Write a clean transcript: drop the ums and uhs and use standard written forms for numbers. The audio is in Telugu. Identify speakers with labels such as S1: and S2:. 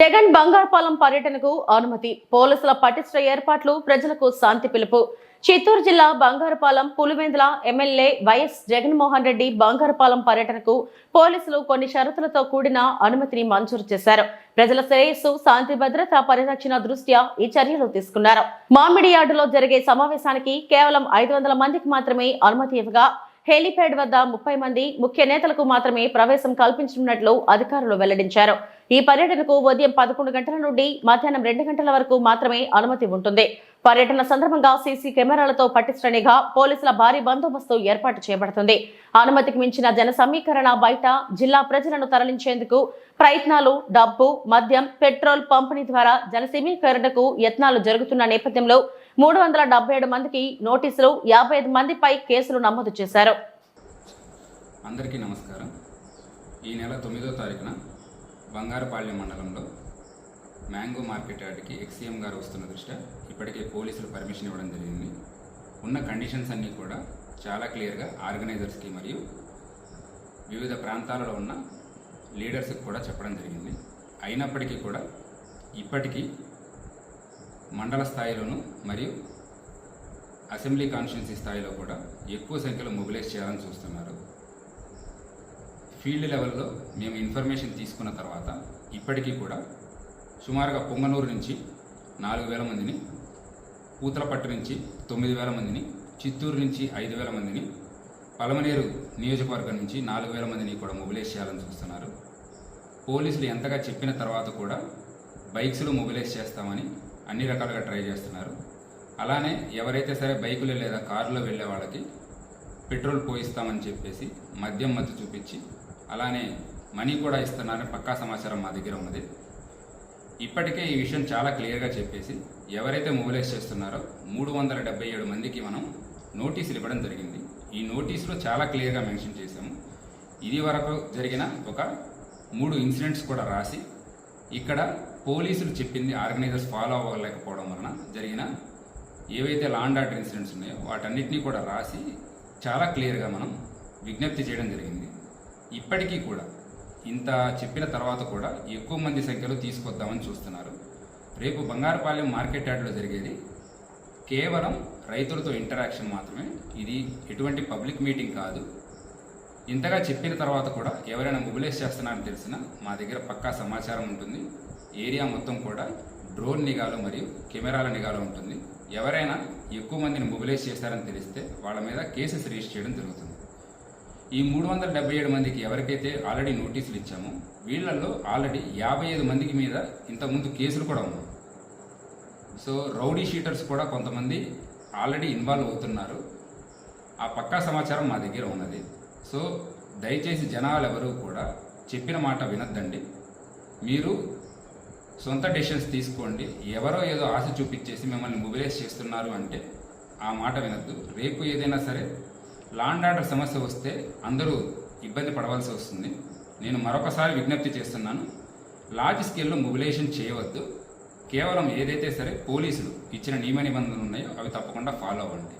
S1: జగన్ బంగారుపాలెం పర్యటనకు అనుమతి. పోలీసుల పటిష్ట ఏర్పాట్లు, ప్రజలకు శాంతి పిలుపు. చిత్తూరు జిల్లా బంగారుపాలెం పులివెందుల ఎమ్మెల్యే వైఎస్ జగన్మోహన్ రెడ్డి బంగారుపాలెం పర్యటనకు పోలీసులు కొన్ని షరతులతో కూడిన అనుమతిని మంజూరు చేశారు. ప్రజల శ్రేయస్సు, శాంతి భద్రత పరిరక్షణ దృష్ట్యా ఈ చర్యలు తీసుకున్నారు. మామిడియార్డులో జరిగే సమావేశానికి కేవలం 500 మందికి మాత్రమే అనుమతి ఇవ్వగా హెలిప్యాడ్ వద్ద 30 మంది ముఖ్య నేతలకు మాత్రమే ప్రవేశం కల్పించనున్నట్లు అధికారులు వెల్లడించారు. ఈ పర్యటనకు ఉదయం 11 గంటల నుండి మధ్యాహ్నం 2 గంటల వరకు మాత్రమే అనుమతి ఉంటుంది. పర్యటన సందర్భంగా సీసీ కెమెరాలతో పటిష్ట నిఘా, పోలీసుల భారీ బందోబస్తు ఏర్పాటు చేయబడుతుంది. అనుమతికి మించిన జన సమీకరణ, బయట జిల్లా ప్రజలను తరలించేందుకు ప్రయత్నాలు, డబ్బు, మద్యం, పెట్రోల్ పంపిణీ ద్వారా జన సమీకరణకు యత్నాలు జరుగుతున్న నేపథ్యంలో 377 మందికి నోటీసులు, 55 మందిపై కేసులు నమోదు చేశారు.
S2: అందరికీ నమస్కారం. ఈ నెల 9వ తారీఖున బంగారుపాళ్యం మండలంలో మ్యాంగో మార్కెట్ యార్డ్కి ఎక్సీఎం గారు వస్తున్న దృష్ట్యా ఇప్పటికే పోలీసులు పర్మిషన్ ఇవ్వడం జరిగింది. ఉన్న కండిషన్స్ అన్నీ కూడా చాలా క్లియర్గా ఆర్గనైజర్స్కి మరియు వివిధ ప్రాంతాలలో ఉన్న లీడర్స్కి కూడా చెప్పడం జరిగింది. అయినప్పటికీ కూడా ఇప్పటికీ మండల స్థాయిలోనూ మరియు అసెంబ్లీ కాన్స్టిట్యున్సీ స్థాయిలో కూడా ఎక్కువ సంఖ్యలో మొబిలైజ్ చేయాలని చూస్తున్నారు. ఫీల్డ్ లెవెల్లో మేము ఇన్ఫర్మేషన్ తీసుకున్న తర్వాత ఇప్పటికీ కూడా సుమారుగా పొంగనూరు నుంచి 4000 మందిని, పూతలపట్టు నుంచి 9000 మందిని, చిత్తూరు నుంచి 5000 మందిని, పలమనేరు నియోజకవర్గం నుంచి 4000 మందిని కూడా మొబిలైజ్ చేయాలని చూస్తున్నారు. పోలీసులు ఎంతగా చెప్పిన తర్వాత కూడా బైక్స్లో మొబిలైజ్ చేస్తామని అన్ని రకాలుగా ట్రై చేస్తున్నారు. అలానే ఎవరైతే సరే బైకులు లేదా కారులో వెళ్ళే వాళ్ళకి పెట్రోల్ పోయిస్తామని చెప్పేసి మద్యం మత్తు చూపించి అలానే మనీ కూడా ఇస్తున్నారని పక్కా సమాచారం మా దగ్గర ఉన్నది. ఇప్పటికే ఈ విషయం చాలా క్లియర్గా చెప్పేసి ఎవరైతే మొబిలైజ్ చేస్తున్నారో 377 మందికి మనం నోటీసులు ఇవ్వడం జరిగింది. ఈ నోటీసులో చాలా క్లియర్గా మెన్షన్ చేశాము. ఇది వరకు జరిగిన ఒక 3 ఇన్సిడెంట్స్ కూడా రాసి ఇక్కడ పోలీసులు చెప్పింది ఆర్గనైజర్స్ ఫాలో అవ్వలేకపోవడం వలన జరిగిన ఏవైతే లా అండ్ ఆర్డర్ ఇన్సిడెంట్స్ ఉన్నాయో వాటన్నిటినీ కూడా రాసి చాలా క్లియర్గా మనం విజ్ఞప్తి చేయడం జరిగింది. ఇప్పటికీ కూడా ఇంత చెప్పిన తర్వాత కూడా ఎక్కువ మంది సంఖ్యలో తీసుకొద్దామని చూస్తున్నారు. రేపు బంగారుపాలెం మార్కెట్ యార్డ్లో జరిగేది కేవలం రైతులతో ఇంటరాక్షన్ మాత్రమే. ఇది ఎటువంటి పబ్లిక్ మీటింగ్ కాదు. ఇంతగా చెప్పిన తర్వాత కూడా ఎవరైనా మొబిలైజ్ చేస్తున్నారని తెలిసినా మా దగ్గర పక్కా సమాచారం ఉంటుంది. ఏరియా మొత్తం కూడా డ్రోన్ నిఘాలో మరియు కెమెరాల నిఘాలో ఉంటుంది. ఎవరైనా ఎక్కువ మందిని మొబిలైజ్ చేస్తారని తెలిస్తే వాళ్ళ మీద కేసెస్ రిజిస్టర్ చేయడం జరుగుతుంది. ఈ 377 మందికి ఎవరికైతే ఆల్రెడీ నోటీసులు ఇచ్చామో వీళ్ళల్లో ఆల్రెడీ 55 మందికి మీద ఇంతకుముందు కేసులు కూడా ఉన్నాయి. సో రౌడీ షీటర్స్ కూడా కొంతమంది ఆల్రెడీ ఇన్వాల్వ్ అవుతున్నారు. ఆ పక్కా సమాచారం మా దగ్గర ఉన్నది. సో దయచేసి జనాలు ఎవరు కూడా చెప్పిన మాట వినొద్దండి. మీరు సొంత డెసిషన్స్ తీసుకోండి. ఎవరో ఏదో ఆశ చూపించేసి మిమ్మల్ని మొబిలైజ్ చేస్తున్నారు అంటే ఆ మాట వినొద్దు. రేపు ఏదైనా సరే లా అండ్ ఆర్డర్ సమస్య వస్తే అందరూ ఇబ్బంది పడవలసి వస్తుంది. నేను మరొకసారి విజ్ఞప్తి చేస్తున్నాను, లార్జ్ స్కేల్లో మొబిలైజేషన్ చేయవద్దు. కేవలం ఏదైతే సరే పోలీసులు ఇచ్చిన నియమ నిబంధనలు ఉన్నాయో అవి తప్పకుండా ఫాలో అవ్వండి.